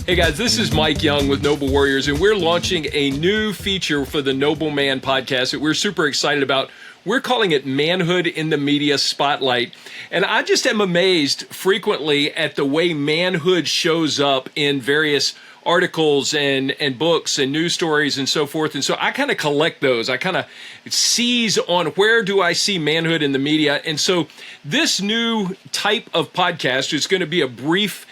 Hey guys, this is Mike Young with Noble Warriors, and we're launching a new feature for the Noble Man podcast that we're super excited about. We're calling it Manhood in the Media Spotlight. And I just am amazed frequently at the way manhood shows up in various articles and books and news stories and so forth. And so I kind of collect those. I kind of seize on where do I see manhood in the media. And so this new type of podcast is going to be a brief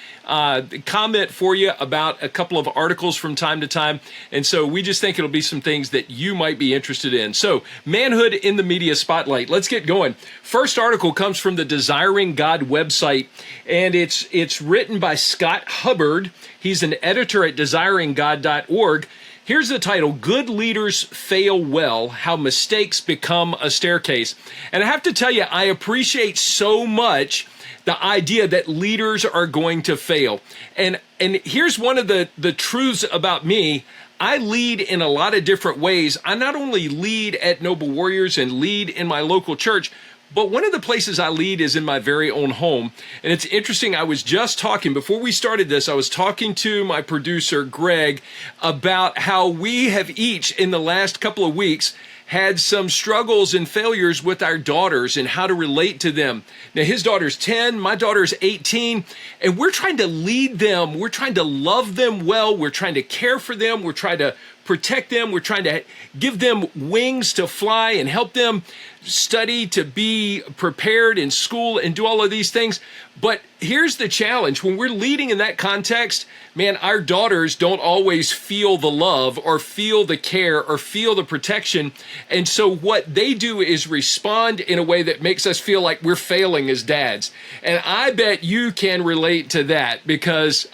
comment for you about a couple of articles from time to time. And so we just think it'll be some things that you might be interested in. So Manhood in the Media Spotlight. Let's get going. First article comes from the Desiring God website, and it's written by Scott Hubbard. He's an editor at desiringgod.org. Here's the title: Good Leaders Fail Well, How Mistakes Become a Staircase. And I have to tell you, I appreciate so much the idea that leaders are going to fail. And here's one of the truths about me. I lead in a lot of different ways. I not only lead at Noble Warriors and lead in my local church, but one of the places I lead is in my very own home. And it's interesting, I was just talking, before we started this, I was talking to my producer, Greg, about how we have each, in the last couple of weeks, had some struggles and failures with our daughters and how to relate to them. Now, his daughter's 10, my daughter's 18, and we're trying to lead them. We're trying to love them well. We're trying to care for them. We're trying to protect them. We're trying to give them wings to fly and help them study to be prepared in school and do all of these things. But here's the challenge. When we're leading in that context, man, our daughters don't always feel the love or feel the care or feel the protection. And so what they do is respond in a way that makes us feel like we're failing as dads. And I bet you can relate to that because,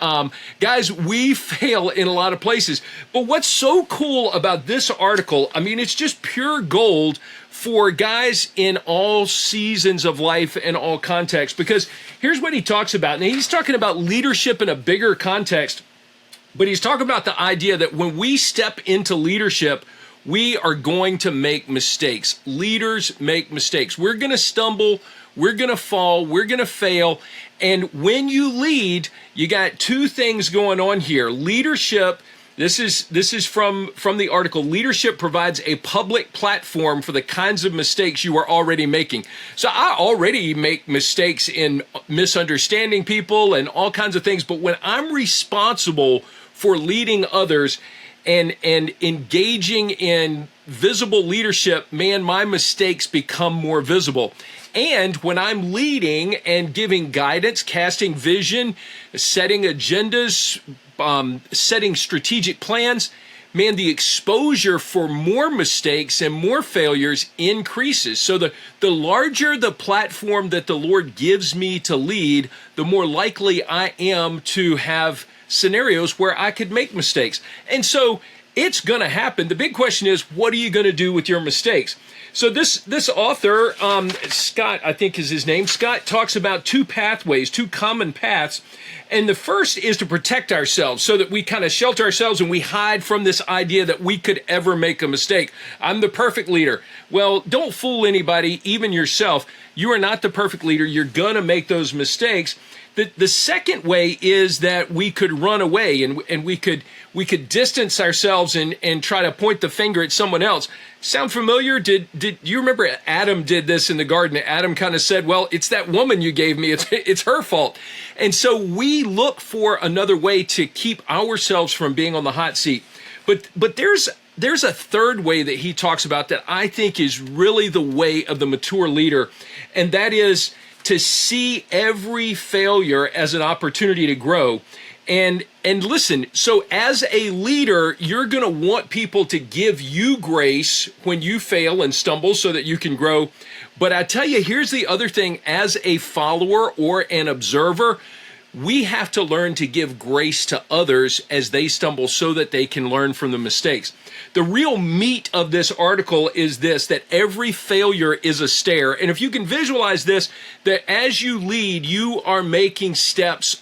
guys, we fail in a lot of places. But what's so cool about this article, I mean, it's just pure gold for guys in all seasons of life and all contexts, because here's what he talks about. Now, he's talking about leadership in a bigger context, but he's talking about the idea that when we step into leadership, we are going to make mistakes. Leaders make mistakes. We're going to stumble. We're going to fall. We're going to fail. And when you lead, you got two things going on here. Leadership. This is from the article. Leadership provides a public platform for the kinds of mistakes you are already making. So I already make mistakes in misunderstanding people and all kinds of things. But when I'm responsible for leading others and engaging in visible leadership, man, my mistakes become more visible. And when I'm leading and giving guidance, casting vision, setting agendas, setting strategic plans, man, the exposure for more mistakes and more failures increases. So the larger the platform that the Lord gives me to lead, the more likely I am to have scenarios where I could make mistakes. And so it's going to happen. The big question is, what are you going to do with your mistakes? So this author, Scott, I think is his name, Scott talks about two pathways, two common paths. And the first is to protect ourselves so that we kind of shelter ourselves and we hide from this idea that we could ever make a mistake. I'm the perfect leader. Well, don't fool anybody, even yourself. You are not the perfect leader. You're going to make those mistakes. The second way is that we could run away and we could distance ourselves and try to point the finger at someone else. Sound familiar? Did you remember Adam did this in the garden? Adam kind of said, well, it's that woman you gave me. It's her fault. And so we look for another way to keep ourselves from being on the hot seat. But there's a third way that he talks about that I think is really the way of the mature leader, and that is to see every failure as an opportunity to grow. And listen, so as a leader, you're going to want people to give you grace when you fail and stumble so that you can grow. But I tell you, here's the other thing. As a follower or an observer, we have to learn to give grace to others as they stumble so that they can learn from the mistakes. The real meat of this article is this, that every failure is a stair. And if you can visualize this, that as you lead, you are making steps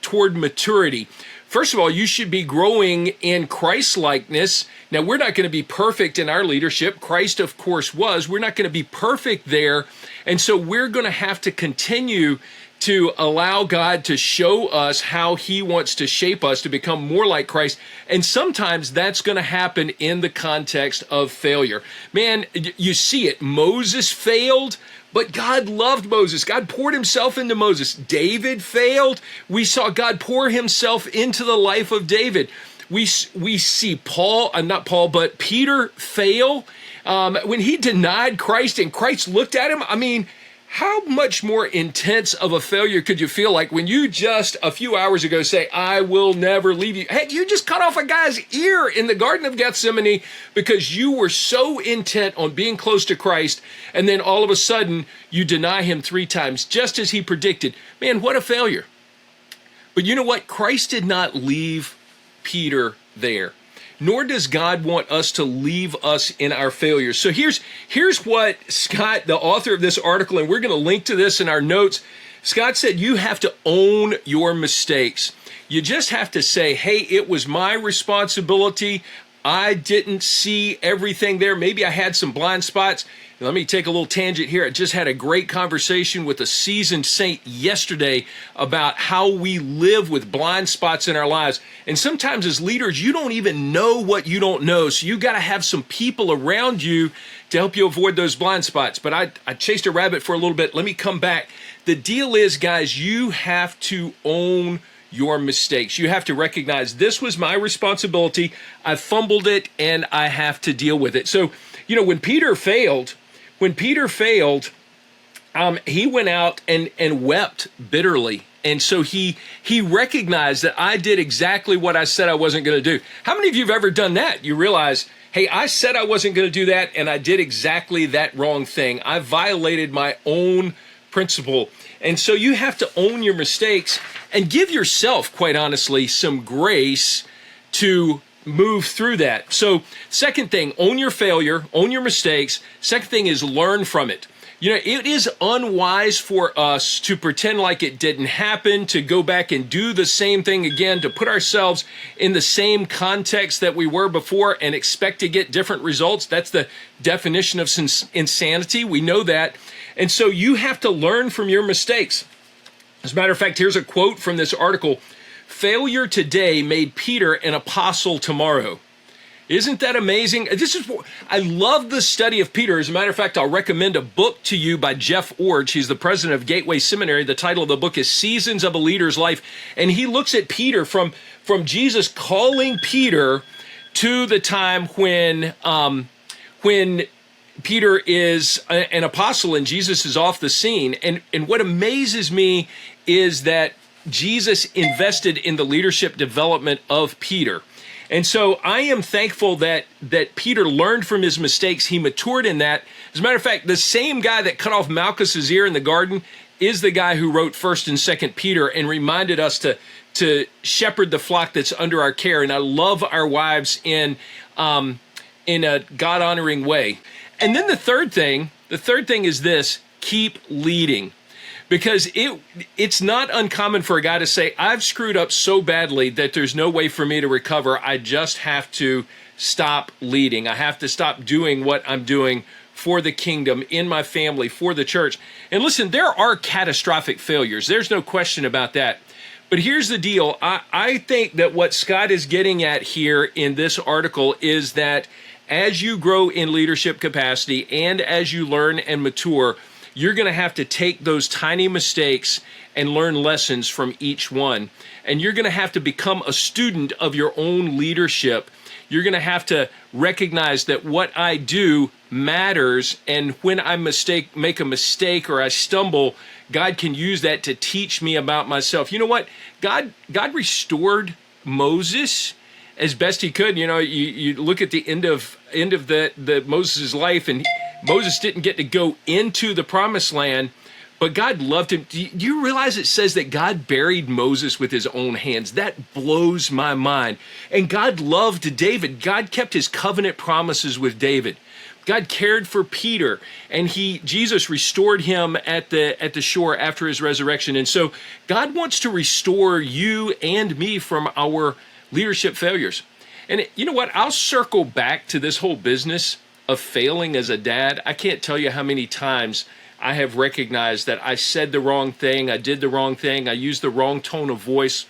toward maturity. First of all, you should be growing in Christ-likeness. Now, we're not going to be perfect in our leadership. Christ, of course, was. We're not going to be perfect there. And so we're going to have to continue to allow God to show us how he wants to shape us to become more like Christ. And sometimes that's going to happen in the context of failure. Man, you see it. Moses failed, but God loved Moses. God poured himself into Moses. David failed. We saw God pour himself into the life of David. We see Peter fail when he denied Christ and Christ looked at him. I mean, how much more intense of a failure could you feel like when you just a few hours ago say, I will never leave you? Heck, you just cut off a guy's ear in the Garden of Gethsemane because you were so intent on being close to Christ, and then all of a sudden you deny him 3 times, just as he predicted. Man, what a failure. But you know what? Christ did not leave Peter there. Nor does God want us to leave us in our failures. So here's what Scott, the author of this article, and we're going to link to this in our notes. Scott said you have to own your mistakes. You just have to say, hey, it was my responsibility. I didn't see everything there. Maybe I had some blind spots. Let me take a little tangent here. I just had a great conversation with a seasoned saint yesterday about how we live with blind spots in our lives. And sometimes as leaders, you don't even know what you don't know. So you got to have some people around you to help you avoid those blind spots. But I chased a rabbit for a little bit. Let me come back. The deal is, guys, you have to own your mistakes. You have to recognize this was my responsibility. I fumbled it and I have to deal with it. So, when Peter failed, he went out and wept bitterly. And so he recognized that I did exactly what I said I wasn't going to do. How many of you have ever done that? You realize, hey, I said I wasn't going to do that, and I did exactly that wrong thing. I violated my own principle. And so you have to own your mistakes and give yourself, quite honestly, some grace to move through that. So second thing, own your failure, own your mistakes. Second thing is learn from it. It is unwise for us to pretend like it didn't happen, to go back and do the same thing again, to put ourselves in the same context that we were before and expect to get different results. That's the definition of insanity. We know that. And so you have to learn from your mistakes. As a matter of fact, here's a quote from this article. Failure today made Peter an apostle tomorrow. Isn't that amazing? I love the study of Peter. As a matter of fact, I'll recommend a book to you by Jeff Orge. He's the president of Gateway Seminary. The title of the book is Seasons of a Leader's Life. And he looks at Peter from Jesus calling Peter to the time when Peter is an apostle and Jesus is off the scene. And what amazes me is that Jesus invested in the leadership development of Peter. And so I am thankful that Peter learned from his mistakes. He matured in that. As a matter of fact, the same guy that cut off Malchus's ear in the garden is the guy who wrote 1st and 2nd Peter and reminded us to shepherd the flock that's under our care. And I love our wives in a God-honoring way. And then the third thing is this: keep leading. Because it's not uncommon for a guy to say, I've screwed up so badly that there's no way for me to recover. I just have to stop leading. I have to stop doing what I'm doing for the kingdom, in my family, for the church. And listen, there are catastrophic failures. There's no question about that. But here's the deal. I think that what Scott is getting at here in this article is that as you grow in leadership capacity and as you learn and mature, you're going to have to take those tiny mistakes and learn lessons from each one. And you're going to have to become a student of your own leadership. You're going to have to recognize that what I do matters. And when I make a mistake or I stumble, God can use that to teach me about myself. You know what? God restored Moses as best he could. You look at the end of the Moses' life, and Moses didn't get to go into the promised land, but God loved him. Do you realize it says that God buried Moses with his own hands? That blows my mind. And God loved David. God kept his covenant promises with David. God cared for Peter, and Jesus restored him at the shore after his resurrection. And so God wants to restore you and me from our leadership failures. And you know what? I'll circle back to this whole business of failing as a dad. I can't tell you how many times I have recognized that I said the wrong thing, I did the wrong thing, I used the wrong tone of voice,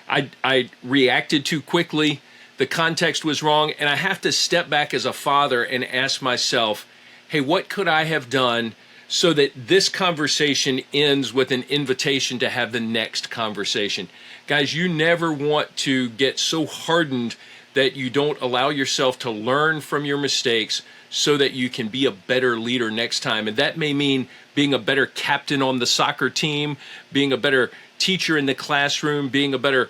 I reacted too quickly, the context was wrong, and I have to step back as a father and ask myself, hey, what could I have done so that this conversation ends with an invitation to have the next conversation? Guys, you never want to get so hardened that you don't allow yourself to learn from your mistakes so that you can be a better leader next time. And that may mean being a better captain on the soccer team, being a better teacher in the classroom, being a better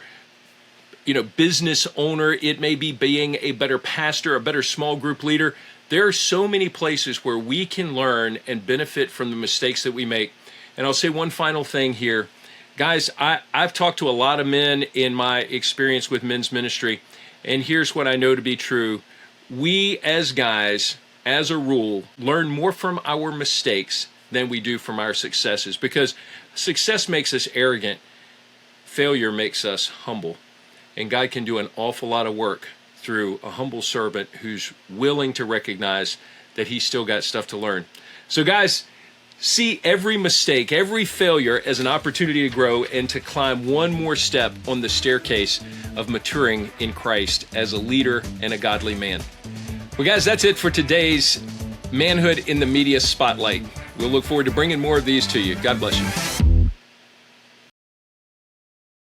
business owner. It may be being a better pastor, a better small group leader. There are so many places where we can learn and benefit from the mistakes that we make. And I'll say one final thing here. Guys, I've talked to a lot of men in my experience with men's ministry, and here's what I know to be true. We as guys, as a rule, learn more from our mistakes than we do from our successes, because success makes us arrogant. Failure makes us humble. And God can do an awful lot of work through a humble servant who's willing to recognize that he's still got stuff to learn. So guys, see every mistake, every failure as an opportunity to grow and to climb one more step on the staircase of maturing in Christ as a leader and a godly man. Well, guys, that's it for today's Manhood in the Media Spotlight. We'll look forward to bringing more of these to you. God bless you.